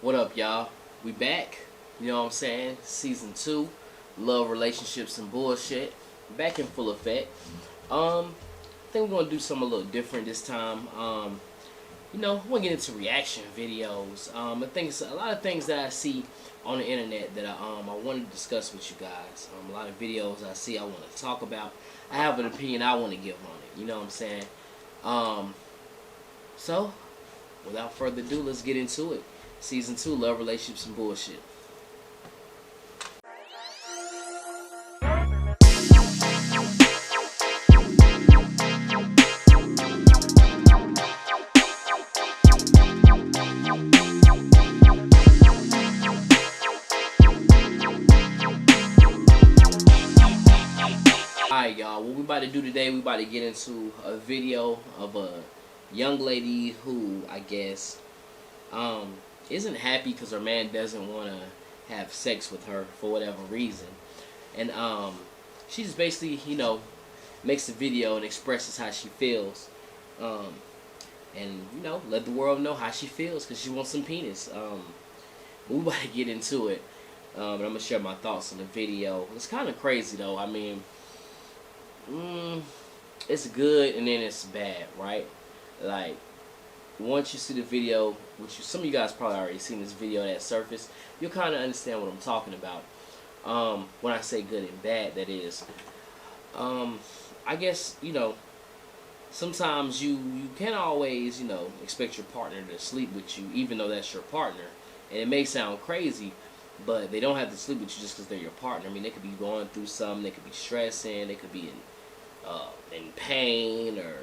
What up, y'all? We back. You know what I'm saying? Season 2. Love, relationships, and bullshit. Back in full effect. I think we're gonna do something a little different this time. We're gonna get into reaction videos. I think it's a lot of things that I see on the internet that I want to discuss with you guys. A lot of videos I see I want to talk about. I have an opinion I want to give on it. You know what I'm saying? So, without further ado, let's get into it. Season 2, Love, Relationships, and Bullshit. Alright, y'all, what we about to do today, we about to get into a video of a young lady who, I guess, isn't happy because her man doesn't want to have sex with her for whatever reason. And she just basically, makes a video and expresses how she feels. And, let the world know how she feels because she wants some penis. We about to get into it. And I'm going to share my thoughts on the video. It's kind of crazy, though. I mean, it's good and then it's bad, right? Like, once you see the video, which some of you guys probably already seen this video that surfaced, you'll kind of understand what I'm talking about. When I say good and bad, that is. I guess, sometimes you can't always, expect your partner to sleep with you, even though that's your partner. And it may sound crazy, but they don't have to sleep with you just because they're your partner. I mean, they could be going through something, they could be stressing, they could be in pain, or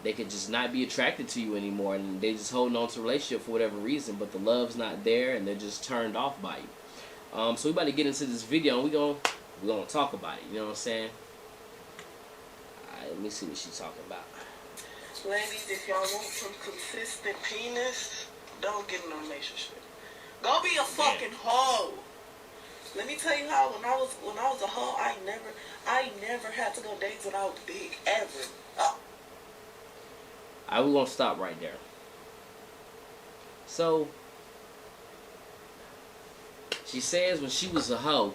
they could just not be attracted to you anymore, and they just holding on to a relationship for whatever reason, but the love's not there, and they're just turned off by you. So we about to get into this video, and we're gonna talk about it. You know what I'm saying? Alright, let me see what she's talking about. Ladies, if y'all want some consistent penis, don't get in a relationship. Go be a fucking hoe. Let me tell you how when I was a hoe, I never had to go dates without dick ever. Alright, we're gonna stop right there. So she says when she was a hoe,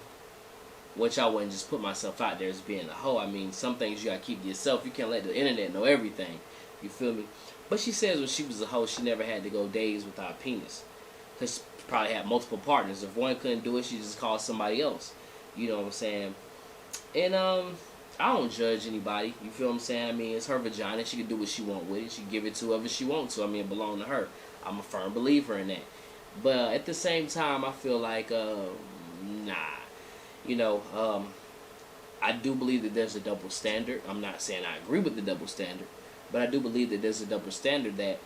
which I wouldn't just put myself out there as being a hoe. I mean, some things you gotta keep to yourself. You can't let the internet know everything. You feel me? But she says when she was a hoe, she never had to go days without penis. Because she probably had multiple partners. If one couldn't do it, she just called somebody else. You know what I'm saying? And I don't judge anybody. You feel what I'm saying? I mean, it's her vagina. She can do what she want with it. She can give it to whoever she wants to. I mean, it belongs to her. I'm a firm believer in that. But at the same time, I feel like, nah. I do believe that there's a double standard. I'm not saying I agree with the double standard. But I do believe that there's a double standard that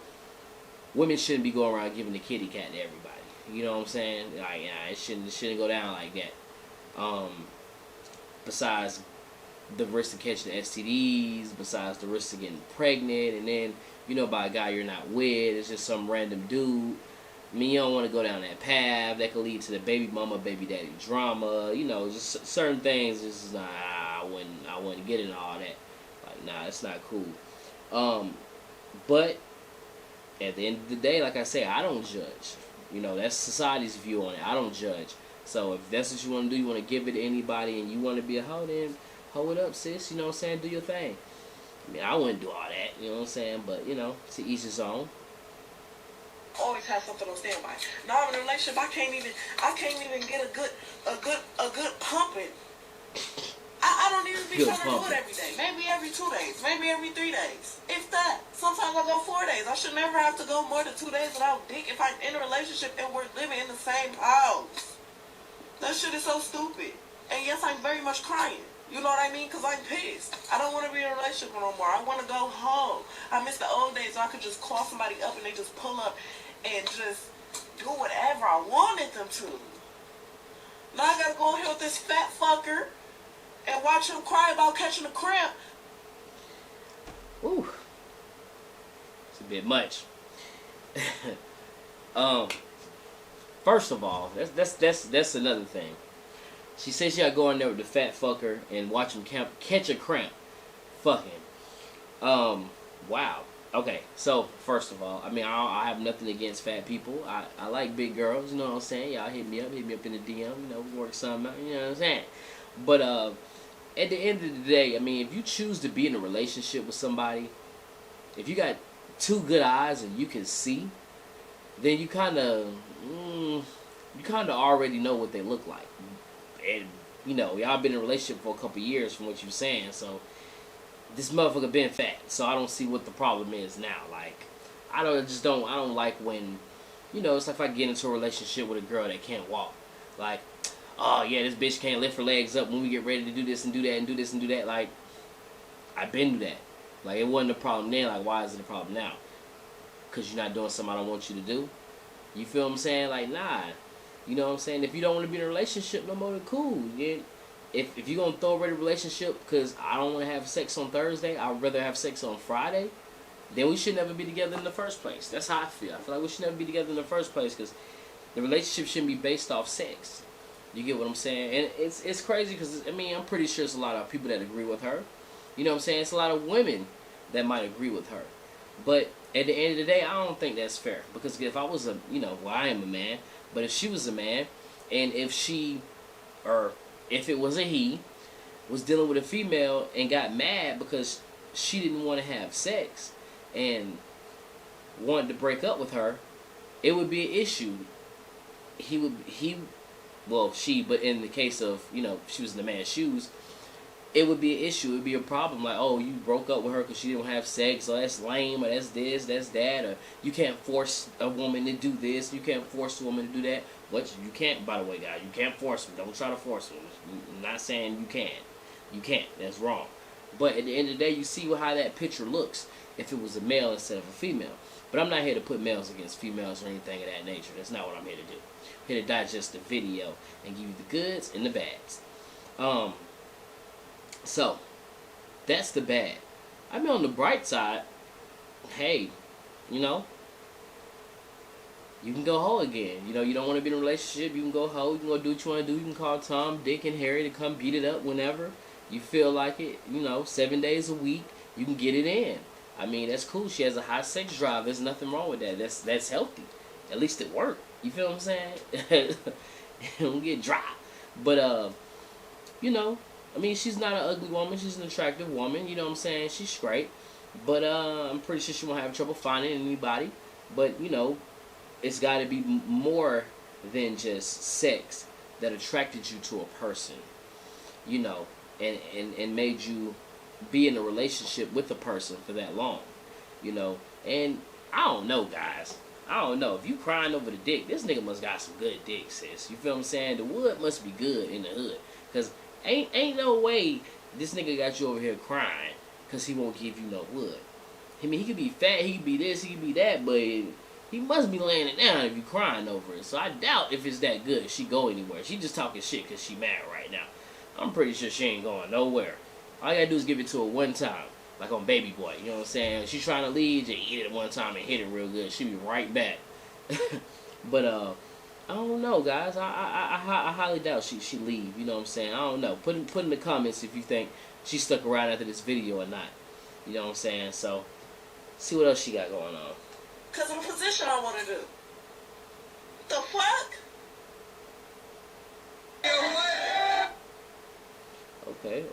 women shouldn't be going around giving the kitty cat to everybody. You know what I'm saying? Like, it shouldn't go down like that. Besides the risk of catching STDs, besides the risk of getting pregnant, and then, by a guy you're not with, it's just some random dude. I mean, you don't want to go down that path. That could lead to the baby mama, baby daddy drama. Just certain things. Just I wouldn't get into all that. Like, nah, it's not cool. But at the end of the day, like I say, I don't judge. That's society's view on it. I don't judge. So if that's what you want to do, you want to give it to anybody, and you want to be a hoe, then hoe it up, sis. You know what I'm saying? Do your thing. I mean, I wouldn't do all that. You know what I'm saying? But to each his own. Always have something on standby. Now I'm in a relationship. I can't even get a good pumping. I don't even be trying to do it every day. Maybe every 2 days. Maybe every 3 days. If that. Sometimes I go 4 days. I should never have to go more than 2 days without dick if I'm in a relationship and we're living in the same house. That shit is so stupid. And yes, I'm very much crying. You know what I mean? Because I'm pissed. I don't want to be in a relationship no more. I want to go home. I miss the old days where I could just call somebody up and they just pull up and just do whatever I wanted them to. Now I gotta go here with this fat fucker and watch him cry about catching a cramp. Ooh. It's a bit much. First of all, that's another thing. She said she gotta go in there with the fat fucker and watch him catch a cramp. Fucking. Wow. Okay, so first of all, I mean, I have nothing against fat people. I like big girls, you know what I'm saying? Y'all hit me up in the DM, you know, we work something out, you know what I'm saying? But at the end of the day, I mean, if you choose to be in a relationship with somebody, if you got two good eyes and you can see, then you kind of already know what they look like. And, you know, y'all been in a relationship for a couple years from what you're saying, so this motherfucker been fat, so I don't see what the problem is now. Like, I don't like when, you know, it's like if I get into a relationship with a girl that can't walk. Like, oh yeah, this bitch can't lift her legs up when we get ready to do this and do that and do this and do that. Like, I've been through that. Like, it wasn't a problem then. Like, why is it a problem now? Because you're not doing something I don't want you to do. You feel what I'm saying? Like, nah. You know what I'm saying? If you don't want to be in a relationship no more, then cool. Yeah. If you're going to throw away the relationship because I don't want to have sex on Thursday, I'd rather have sex on Friday, then we should never be together in the first place. That's how I feel. I feel like we should never be together in the first place because the relationship shouldn't be based off sex. You get what I'm saying? And it's crazy because, I mean, I'm pretty sure it's a lot of people that agree with her. You know what I'm saying? It's a lot of women that might agree with her. But at the end of the day, I don't think that's fair. Because if I was I am a man, but if she was a man, and if it was a he, was dealing with a female and got mad because she didn't want to have sex and wanted to break up with her, it would be an issue. But in the case of, you know, she was in the man's shoes, it would be an issue. It would be a problem. Like, oh, you broke up with her because she didn't have sex, or that's lame, or that's this, that's that, or you can't force a woman to do this, you can't force a woman to do that. What you can't, by the way, guys, you can't force them. Don't try to force them. I'm not saying you can. You can't. That's wrong. But at the end of the day, you see how that picture looks if it was a male instead of a female. But I'm not here to put males against females or anything of that nature. That's not what I'm here to do. I'm here to digest the video and give you the goods and the bads. So, that's the bad. I mean, on the bright side, hey, you know, you can go hoe again. You know, you don't want to be in a relationship, you can go hoe, you can go do what you want to do. You can call Tom, Dick, and Harry to come beat it up whenever you feel like it. You know, 7 days a week, you can get it in. I mean, that's cool. She has a high sex drive. There's nothing wrong with that. That's healthy. At least it worked. You feel what I'm saying? It don't get dry. But, you know, I mean, she's not an ugly woman. She's an attractive woman. You know what I'm saying? She's straight. But I'm pretty sure she won't have trouble finding anybody. But, you know, it's got to be more than just sex that attracted you to a person. You know, and made you be in a relationship with a person for that long. You know, and I don't know, guys. I don't know. If you crying over the dick, this nigga must got some good dick, sis. You feel what I'm saying? The wood must be good in the hood. Because ain't no way this nigga got you over here crying because he won't give you no wood. I mean, he could be fat, he could be this, he could be that, but he must be laying it down if you crying over it. So I doubt if it's that good, she go anywhere. She just talking shit because she mad right now. I'm pretty sure she ain't going nowhere. All you gotta do is give it to her one time. Like on Baby Boy, you know what I'm saying? She's trying to leave, just eat it one time and hit it real good. She'll be right back. But, I don't know, guys. I highly doubt she leave. You know what I'm saying? I don't know. Put in the comments if you think she stuck around after this video or not. You know what I'm saying? So, see what else she got going on. Because of the position I want to do. The fuck? Okay.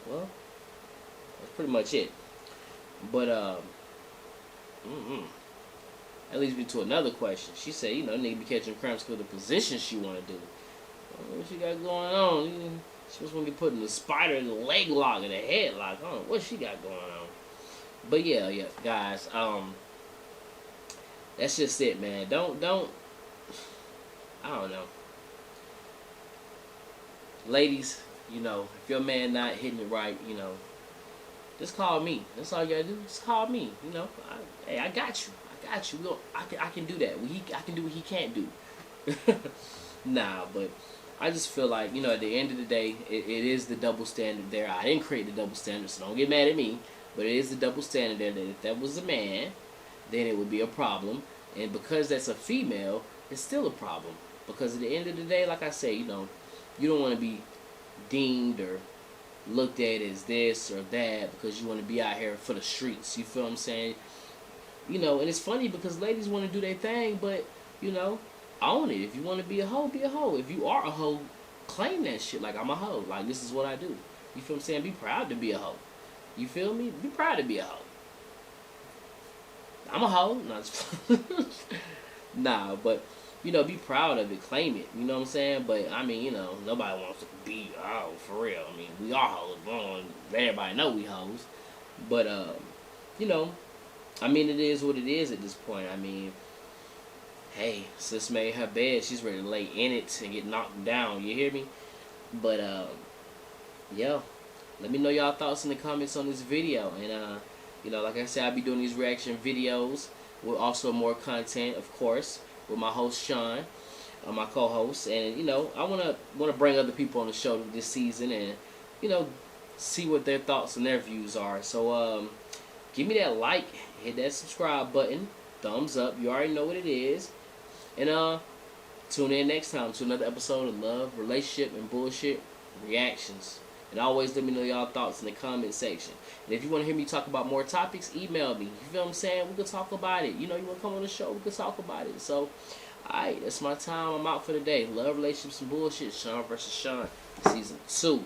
Well, that's pretty much it. But, that leads me to another question. She said, you know, nigga be catching cramps because of the position she want to do. What she got going on? She was going to be putting the spider in the leg lock and the headlock. I don't know what she got going on. But yeah, guys. That's just it, man. Don't. I don't know. Ladies, you know, if your man not hitting it right, you know, just call me. That's all you gotta do. Just call me. You know, hey, I got you. I can do that. I can do what he can't do. Nah, but I just feel like, you know, at the end of the day, it is the double standard there. I didn't create the double standard, so don't get mad at me. But it is the double standard there that if that was a man, then it would be a problem. And because that's a female, it's still a problem. Because at the end of the day, like I say, you know, you don't want to be deemed or looked at as this or that because you want to be out here for the streets. You feel what I'm saying? You know, and it's funny because ladies want to do their thing, but, you know, own it. If you want to be a hoe, be a hoe. If you are a hoe, claim that shit. Like, I'm a hoe. Like, this is what I do. You feel what I'm saying? Be proud to be a hoe. You feel me? Be proud to be a hoe. I'm a hoe. No, nah, but, you know, be proud of it. Claim it. You know what I'm saying? But, I mean, you know, nobody wants to be a hoe, for real. I mean, we are hoes. We don't want everybody know we hoes. But, you know, I mean, it is what it is at this point. I mean, hey, sis made her bed. She's ready to lay in it and get knocked down. You hear me? But, yeah. Let me know y'all thoughts in the comments on this video. And, you know, like I said, I'll be doing these reaction videos with also more content, of course, with my host, Sean, my co-host. And, you know, I want to bring other people on the show this season and, you know, see what their thoughts and their views are. So, give me that like, hit that subscribe button, thumbs up. You already know what it is. And tune in next time to another episode of Love, Relationship, and Bullshit Reactions. And always let me know y'all thoughts in the comment section. And if you want to hear me talk about more topics, email me. You feel what I'm saying? We can talk about it. You know, you want to come on the show, we can talk about it. So, alright, that's my time. I'm out for the day. Love, Relationships, and Bullshit. Sean versus Sean, Season 2.